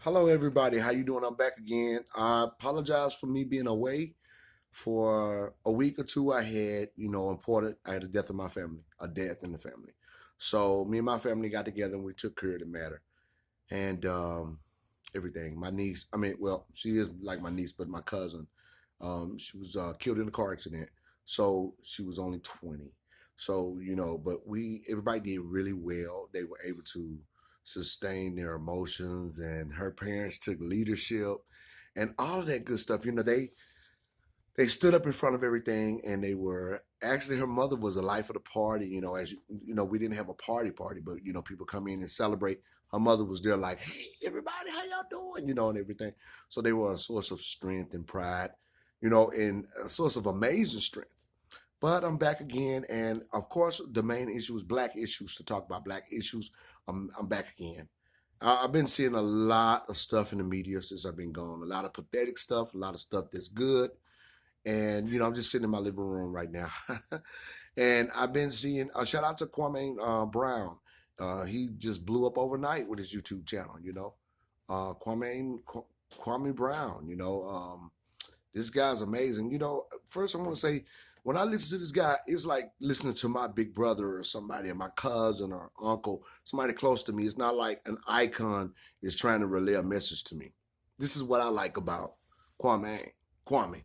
Hello, everybody. How you doing? I'm back again. I apologize for me being away for a week or two. I had, important. I had a death in my family, a death in the family. So me and my family got together and we took care of the matter and everything. My niece, she is like my niece, but my cousin, she was killed in a car accident. So she was only 20. So but everybody did really well. They were able to sustain their emotions, and her parents took leadership and all of that good stuff. They stood up in front of everything, and they were actually, her mother was the life of the party. As we didn't have a party, but people come in and celebrate. Her mother was there, like, "Hey, everybody, how y'all doing?" And everything. So they were a source of strength and pride, and a source of amazing strength. But I'm back again, and of course, the main issue is black issues. To talk about black issues, I'm back again. I've been seeing a lot of stuff in the media since I've been gone. A lot of pathetic stuff, a lot of stuff that's good, and I'm just sitting in my living room right now, and I've been seeing. Shout out to Kwame Brown. He just blew up overnight with his YouTube channel. Kwame Brown. This guy's amazing. First I want to say, when I listen to this guy, it's like listening to my big brother or somebody, or my cousin or uncle, somebody close to me. It's not like an icon is trying to relay a message to me. This is what I like about Kwame. Kwame.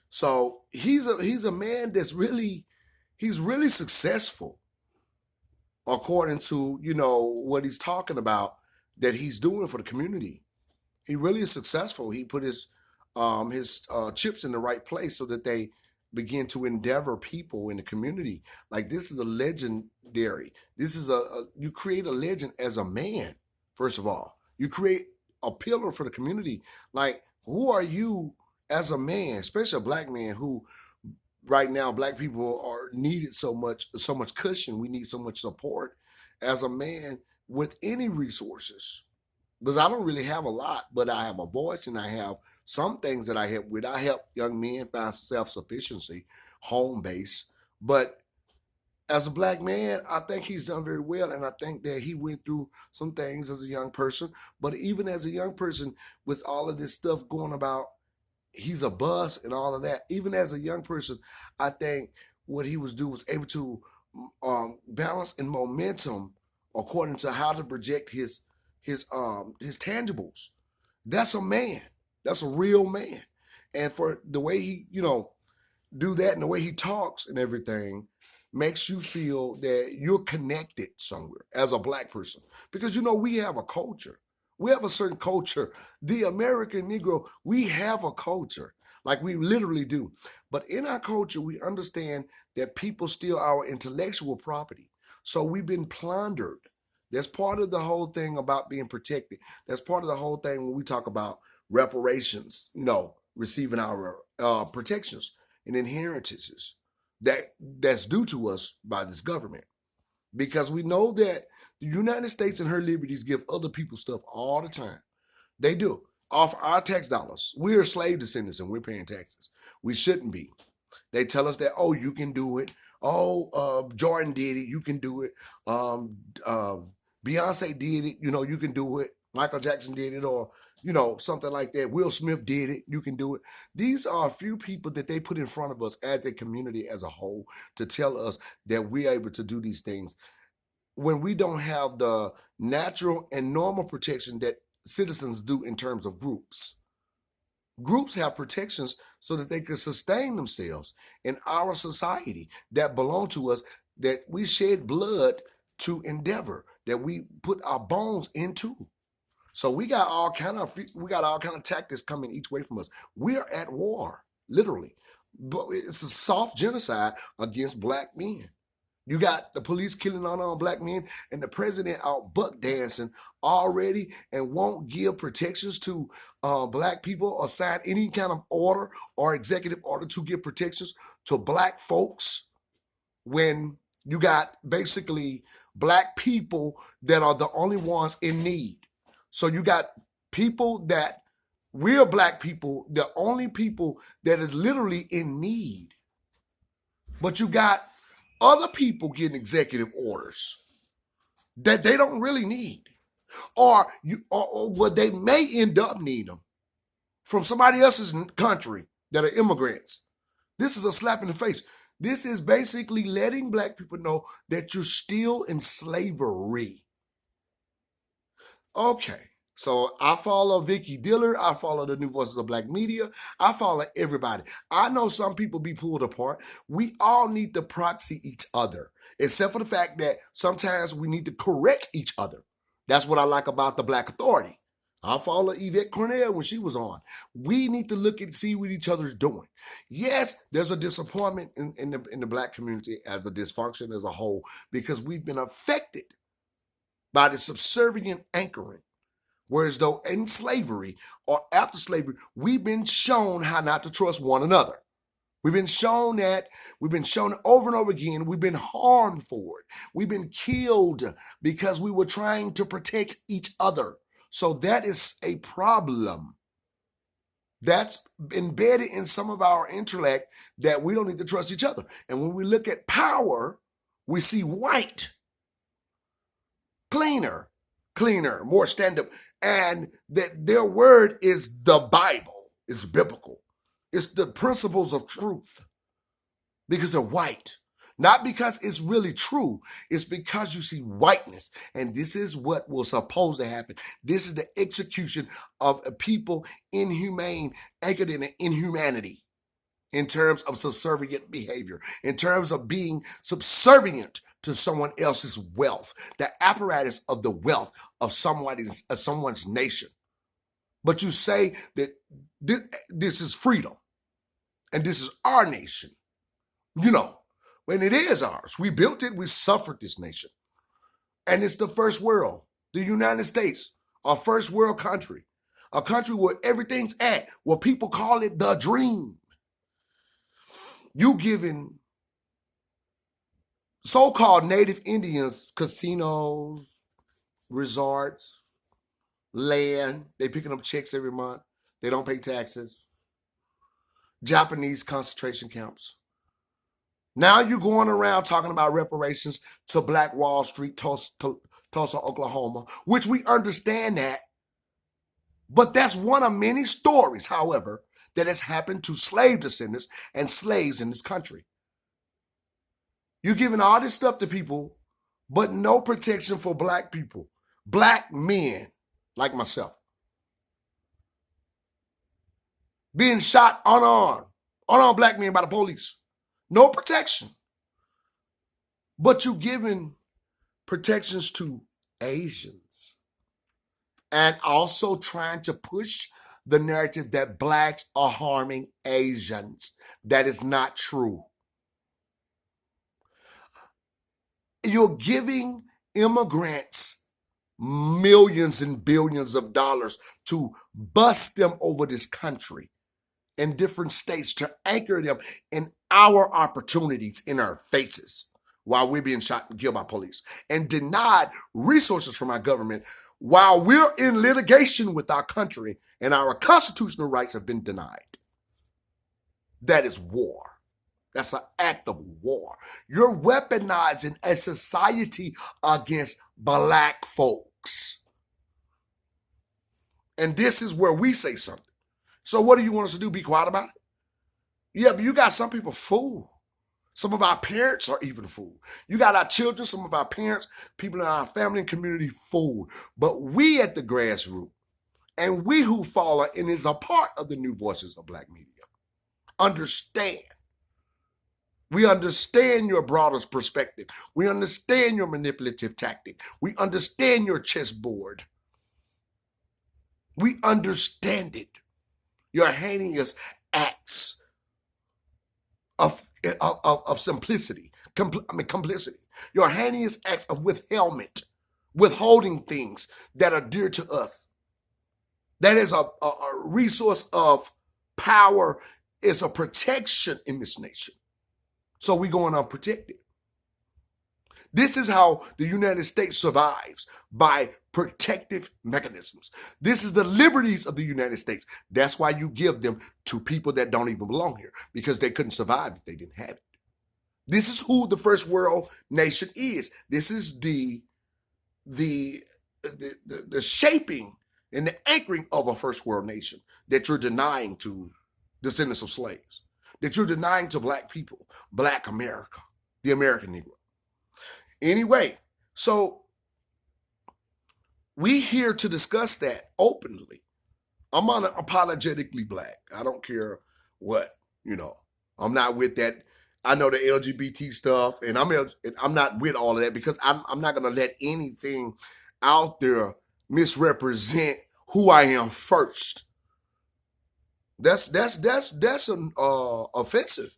So he's a man that's he's really successful according to what he's talking about that he's doing for the community. He really is successful. He put his chips in the right place so that they begin to endeavor people in the community. Like, this is a legendary. This is you create a legend as a man. First of all, you create a pillar for the community. Like, who are you as a man, especially a black man who right now black people are needed so much cushion. We need so much support as a man with any resources, because I don't really have a lot, but I have a voice and I have some things that I help with. I help young men find self sufficiency, home base. But as a black man, I think he's done very well. And I think that he went through some things as a young person. But even as a young person, with all of this stuff going about, he's a buzz and all of that. Even as a young person, I think what he was doing was able to balance and momentum according to how to project his tangibles. That's a man. That's a real man. And for the way he, do that, and the way he talks and everything makes you feel that you're connected somewhere as a black person. Because we have a culture. We have a certain culture. The American Negro, we have a culture. Like, we literally do. But in our culture, we understand that people steal our intellectual property. So we've been plundered. That's part of the whole thing about being protected. That's part of the whole thing when we talk about reparations, receiving our protections and inheritances that's due to us by this government. Because we know that the United States and her liberties give other people stuff all the time. They do. Off our tax dollars. We're slave descendants and we're paying taxes. We shouldn't be. They tell us that, oh, you can do it. Oh, Jordan did it. You can do it. Um, uh, Beyonce did it. You can do it. Michael Jackson did it, or something like that. Will Smith did it. You can do it. These are a few people that they put in front of us as a community as a whole to tell us that we're able to do these things when we don't have the natural and normal protection that citizens do in terms of groups. Groups have protections so that they can sustain themselves in our society that belong to us, that we shed blood to endeavor, that we put our bones into. So we got all kind of tactics coming each way from us. We are at war, literally. But it's a soft genocide against black men. You got the police killing unarmed black men, and the president out buck dancing already and won't give protections to black people or sign any kind of order or executive order to give protections to black folks, when you got basically black people that are the only ones in need. So you got people that, we're black people, the only people that is literally in need. But you got other people getting executive orders that they don't really need. or what they may end up needing them from somebody else's country that are immigrants. This is a slap in the face. This is basically letting black people know that you're still in slavery. Okay. So I follow Vicky Diller. I follow the New Voices of Black Media. I follow everybody. I know some people be pulled apart. We all need to proxy each other, except for the fact that sometimes we need to correct each other. That's what I like about the Black Authority. I follow Yvette Cornell when she was on. We need to look and see what each other's doing. Yes, there's a disappointment in the black community as a dysfunction as a whole because we've been affected by the subservient anchoring. Whereas though in slavery or after slavery, we've been shown how not to trust one another. We've been shown that, we've been shown over and over again, we've been harmed for it. We've been killed because we were trying to protect each other. So that is a problem. That's embedded in some of our intellect that we don't need to trust each other. And when we look at power, we see white, cleaner, more stand-up, and that their word is the Bible, it's biblical. It's the principles of truth because they're white. Not because it's really true, it's because you see whiteness. And this is what was supposed to happen. This is the execution of a people inhumane, anchored in inhumanity in terms of subservient behavior, in terms of being subservient to someone else's wealth, the apparatus of the wealth of someone's nation. But you say that this is freedom and this is our nation, when it is ours. We built it, we suffered this nation. And it's the first world, the United States, a first world country, a country where everything's at, where people call it the dream. You giving so-called native Indians casinos, resorts, land. They picking up checks every month. They don't pay taxes. Japanese concentration camps. Now you're going around talking about reparations to Black Wall Street, Tulsa, Oklahoma, which we understand that. But that's one of many stories, however, that has happened to slave descendants and slaves in this country. You're giving all this stuff to people, but no protection for black people, black men like myself. Being shot unarmed black men by the police. No protection. But you're giving protections to Asians and also trying to push the narrative that blacks are harming Asians. That is not true. You're giving immigrants millions and billions of dollars to bust them over this country in different states to anchor them in our opportunities in our faces while we're being shot and killed by police and denied resources from our government while we're in litigation with our country and our constitutional rights have been denied. That is war. That's an act of war. You're weaponizing a society against black folks. And this is where we say something. So what do you want us to do? Be quiet about it? Yeah, but you got some people fooled. Some of our parents are even fooled. You got our children, some of our parents, people in our family and community fooled. But we at the grassroots, and we who follow and is a part of the New Voices of Black Media, understand. We understand your broader perspective. We understand your manipulative tactic. We understand your chessboard. We understand it. Your heinous acts of simplicity, complicity. Your heinous acts of withholding things that are dear to us. That is a resource of power, is a protection in this nation. So we going unprotected. This is how the United States survives, by protective mechanisms. This is the liberties of the United States. That's why you give them to people that don't even belong here, because they couldn't survive if they didn't have it. This is who the first world nation is. This is the the shaping and the anchoring of a first world nation that you're denying to descendants of slaves, that you're denying to black people, black America, the American Negro. Anyway, so we here to discuss that openly. I'm unapologetically black. I don't care what, I'm not with that. I know the LGBT stuff, and I'm not with all of that because I'm not gonna let anything out there misrepresent who I am first. That's an offensive.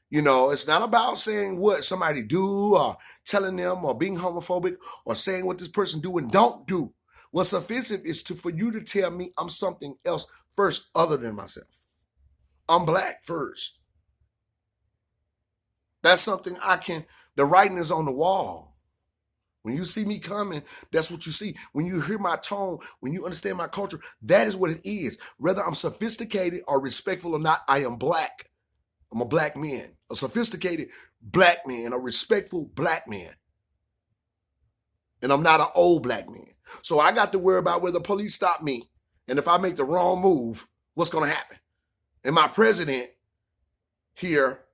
It's not about saying what somebody do or telling them or being homophobic or saying what this person do and don't do. What's offensive is for you to tell me I'm something else first other than myself. I'm black first. That's something the writing is on the wall. When you see me coming, that's what you see. When you hear my tone, when you understand my culture, that is what it is. Whether I'm sophisticated or respectful or not, I am black. I'm a black man, a sophisticated black man, a respectful black man. And I'm not an old black man. So I got to worry about whether the police stop me. And if I make the wrong move, what's going to happen? And my president here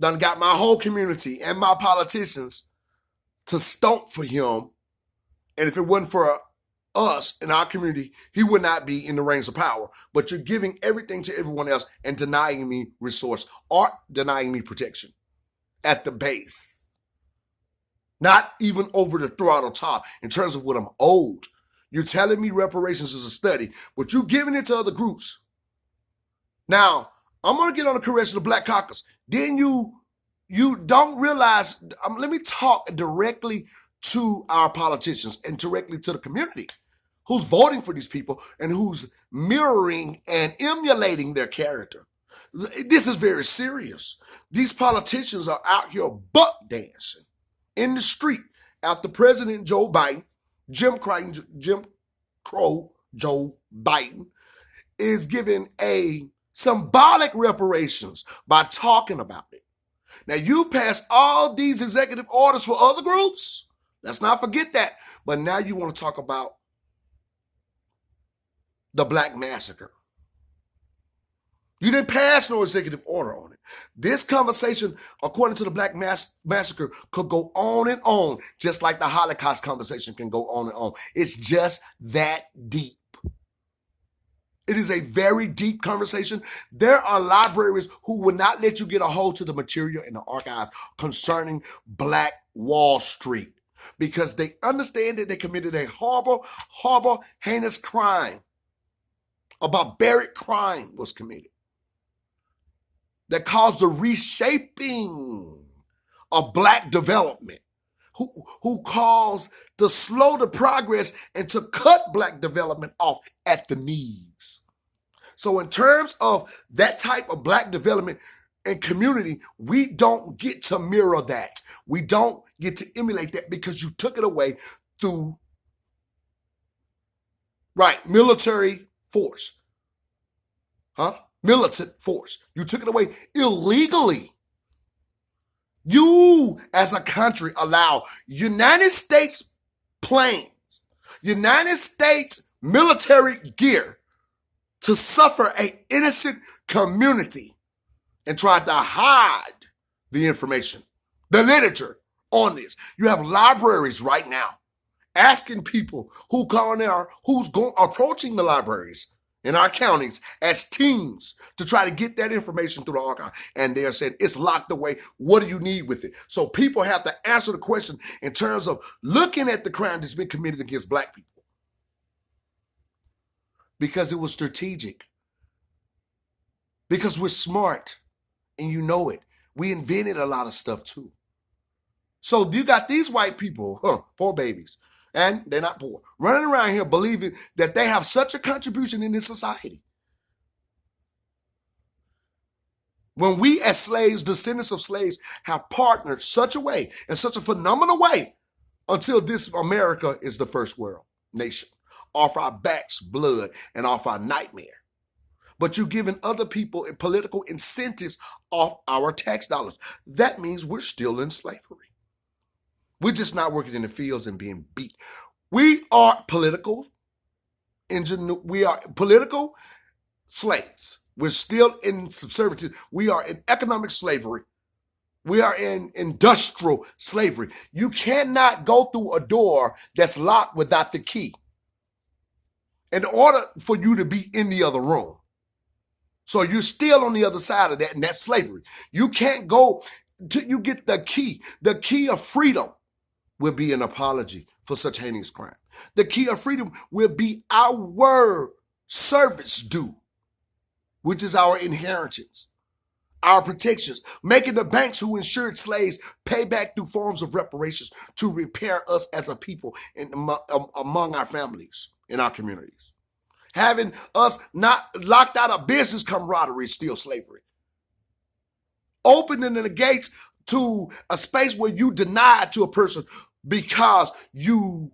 done got my whole community and my politicians to stomp for him. And if it wasn't for us in our community, he would not be in the reins of power. But you're giving everything to everyone else and denying me resource or denying me protection at the base. Not even over the throttle top in terms of what I'm owed. You're telling me reparations is a study, but you're giving it to other groups. Now, I'm going to get on the correction of the Black Caucus. Then you don't realize, let me talk directly to our politicians and directly to the community who's voting for these people and who's mirroring and emulating their character. This is very serious. These politicians are out here buck dancing in the street after President Joe Biden, Jim Crow Joe Biden, is giving a symbolic reparations by talking about it. Now, you pass all these executive orders for other groups. Let's not forget that. But now you want to talk about the Black Massacre. You didn't pass no executive order on it. This conversation, according to the Black Massacre, could go on and on, just like the Holocaust conversation can go on and on. It's just that deep. It is a very deep conversation. There are libraries who will not let you get a hold to the material in the archives concerning Black Wall Street because they understand that they committed a horrible, horrible, heinous crime. A barbaric crime was committed that caused the reshaping of Black development, who caused to slow the progress and to cut Black development off at the knees. So in terms of that type of Black development and community, we don't get to mirror that. We don't get to emulate that because you took it away through, military force. Militant force. You took it away illegally. You, as a country, allow United States planes, United States military gear to suffer an innocent community and tried to hide the information, the literature on this. You have libraries right now asking people who come there, approaching the libraries in our counties as teams to try to get that information through the archive. And they're saying it's locked away. What do you need with it? So people have to answer the question in terms of looking at the crime that's been committed against Black people. Because it was strategic. Because we're smart and you know it. We invented a lot of stuff too. So you got these white people, poor babies, and they're not poor, running around here believing that they have such a contribution in this society. When we as slaves, descendants of slaves, have partnered such a way, in such a phenomenal way, until this America is the first world nation, off our backs, blood, and off our nightmare. But you're giving other people political incentives off our tax dollars. That means we're still in slavery. We're just not working in the fields and being beat. We are political we are political slaves. We're still in subservience. We are in economic slavery. We are in industrial slavery. You cannot go through a door that's locked without the key in order for you to be in the other room. So you're still on the other side of that, and that's slavery. You can't go till you get the key. The key of freedom will be an apology for such heinous crime. The key of freedom will be our service due, which is our inheritance, our protections, making the banks who insured slaves pay back through forms of reparations to repair us as a people and among our families in our communities. Having us not locked out of business camaraderie is still slavery. Opening the gates to a space where you deny to a person because you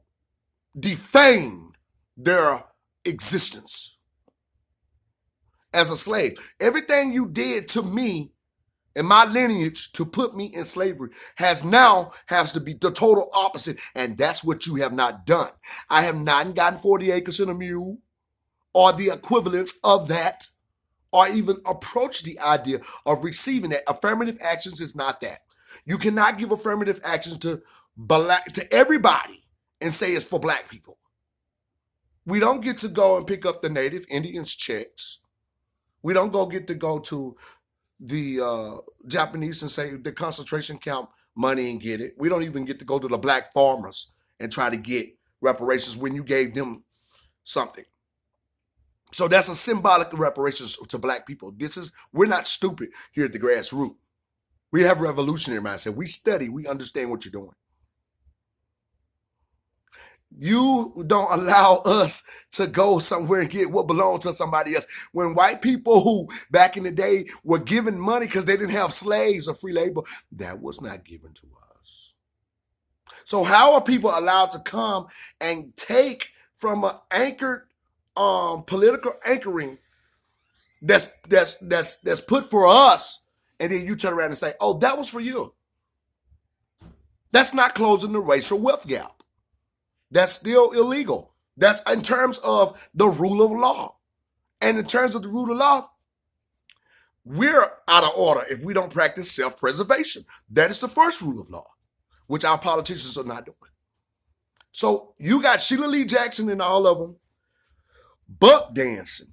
defamed their existence as a slave. Everything you did to me and my lineage to put me in slavery has to be the total opposite, and that's what you have not done. I have not gotten 40 acres and a mule or the equivalence of that, or even approach the idea of receiving that. Affirmative actions is not that. You cannot give affirmative actions to everybody and say it's for black people. We don't get to go and pick up the Native Indians' checks. We don't get to go to the Japanese and say the concentration camp money and get it. We don't even get to go to the black farmers and try to get reparations when you gave them something. So that's a symbolic reparations to black people. We're not stupid here at the grassroots. We have revolutionary mindset. We study, we understand what you're doing. You don't allow us to go somewhere and get what belongs to somebody else. When white people who back in the day were given money because they didn't have slaves or free labor, that was not given to us. So how are people allowed to come and take from an anchored political anchoring that's put for us, and then you turn around and say, oh, that was for you? That's not closing the racial wealth gap. That's still illegal. That's in terms of the rule of law. And in terms of the rule of law, we're out of order if we don't practice self-preservation. That is the first rule of law, which our politicians are not doing. So you got Sheila Lee Jackson and all of them buck dancing.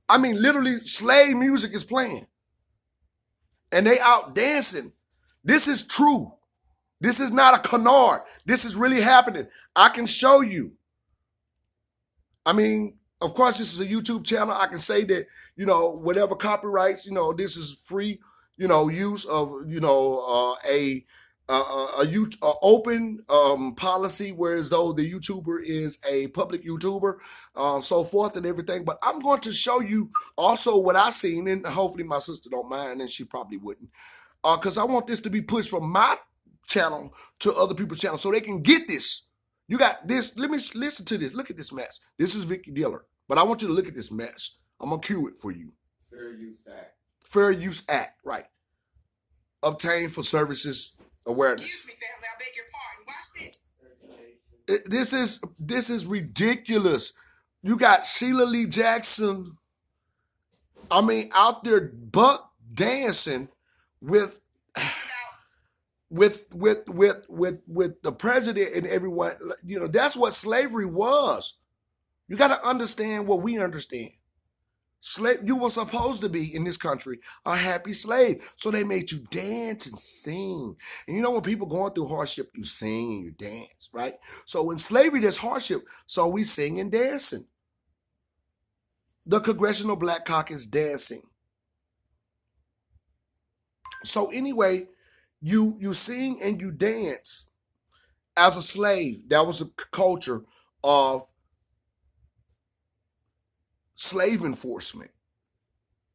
I mean, literally, slave music is playing. And they out dancing. This is true. This is not a canard. This is really happening. I can show you. I mean, of course, this is a YouTube channel. I can say that, whatever copyrights, this is free, use of, a open policy, whereas though the YouTuber is a public YouTuber, so forth and everything. But I'm going to show you also what I seen, and hopefully my sister don't mind, and she probably wouldn't, because I want this to be pushed from my channel to other people's channel so they can get this. You got this. Let me listen to this. Look at this mess. This is Vicky Diller, but I want you to look at this mess. I'm gonna cue it for you. Fair Use Act. Fair Use Act, right? Obtained for services awareness. Excuse me, family. I beg your pardon. Watch this. This is ridiculous. You got Sheila Lee Jackson, out there buck dancing with the president and everyone. That's what slavery was. You got to understand what we understand. You were supposed to be in this country a happy slave, so they made you dance and sing. And when people going through hardship, you sing and you dance, right? So in slavery, there's hardship, so we sing and dancing. The Congressional Black Caucus dancing. So anyway, you sing and you dance as a slave. That was a culture of slave enforcement.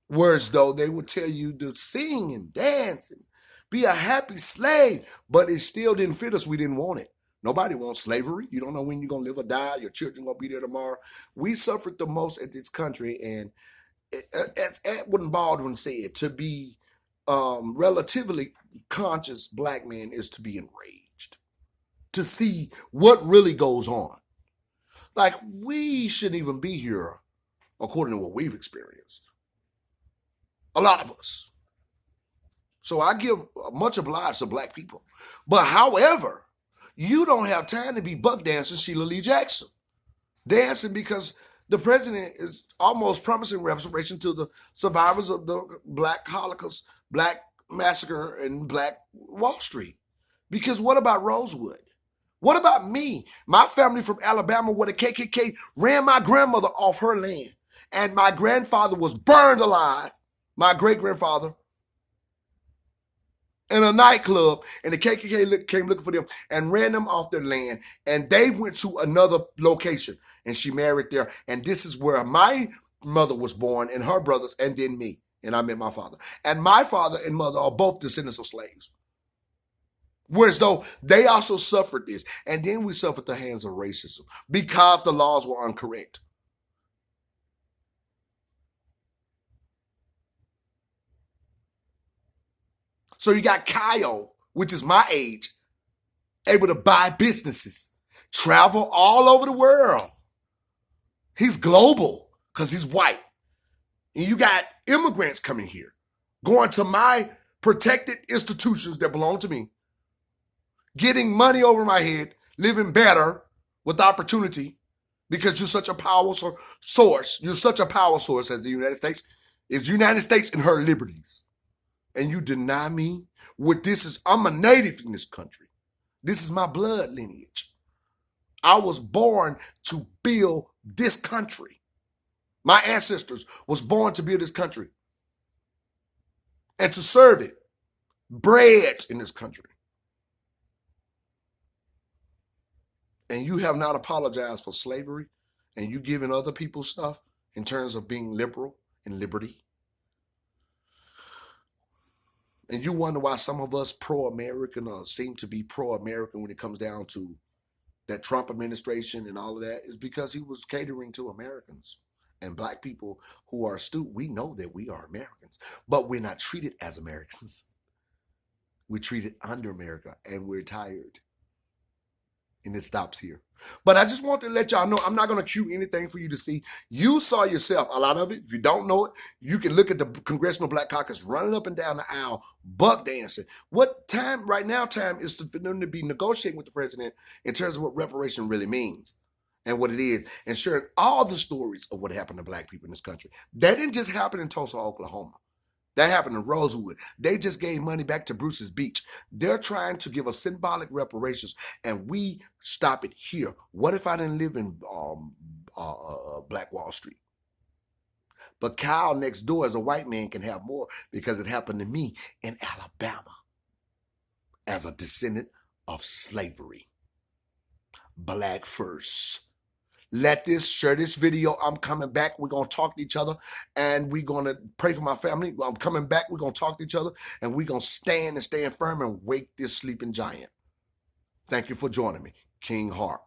Whereas though they would tell you to sing and dance and be a happy slave, but it still didn't fit us. We didn't want it. Nobody wants slavery. You don't know when you're going to live or die. Your children going to be there tomorrow. We suffered the most at this country, and as Edwin Baldwin said, to be relatively conscious black man is to be enraged. to see what really goes on. Like, we shouldn't even be here according to what we've experienced. A lot of us. So I give much oblige to black people. But however, you don't have time to be buck dancing Sheila Lee Jackson. Dancing because the president is almost promising reparation to the survivors of the Black Holocaust, Black Massacre, and Black Wall Street. Because what about Rosewood? What about me? My family from Alabama, where the KKK ran my grandmother off her land, and my grandfather was burned alive, my great-grandfather, in a nightclub, and the KKK came looking for them and ran them off their land, and they went to another location, and she married there, and this is where my mother was born, and her brothers, and then me, and I met my father. And my father and mother are both descendants of slaves. Whereas though they also suffered this, and then we suffered the hands of racism because the laws were incorrect. So you got Kyle, which is my age, able to buy businesses, travel all over the world. He's global because he's white. And you got immigrants coming here, going to my protected institutions that belong to me, getting money over my head, living better with opportunity because you're such a power source. You're such a power source as the United States is United States and her liberties. And you deny me what this is. I'm a native in this country. This is my blood lineage. I was born to build this country. My ancestors was born to build this country and to serve it. Bred in this country. And you have not apologized for slavery, and you giving other people stuff in terms of being liberal and liberty. And you wonder why some of us pro-American or seem to be pro-American when it comes down to that Trump administration and all of that is because he was catering to Americans. And black people who are astute, we know that we are Americans, but we're not treated as Americans. We're treated under America, and we're tired. And it stops here. But I just want to let y'all know, I'm not going to cue anything for you to see. You saw yourself, a lot of it. If you don't know it, you can look at the Congressional Black Caucus running up and down the aisle, buck dancing. What time, right now, time is for them to be negotiating with the president in terms of what reparation really means and what it is, and sharing all the stories of what happened to black people in this country. That didn't just happen in Tulsa, Oklahoma. That happened in Rosewood. They just gave money back to Bruce's Beach. They're trying to give us symbolic reparations, and we stop it here. What if I didn't live in Black Wall Street? But Kyle next door as a white man can have more because it happened to me in Alabama as a descendant of slavery. Black first. Share this video. I'm coming back. We're going to talk to each other, and we're going to pray for my family. I'm coming back. We're going to talk to each other, and we're going to stand firm and wake this sleeping giant. Thank you for joining me. King Hart.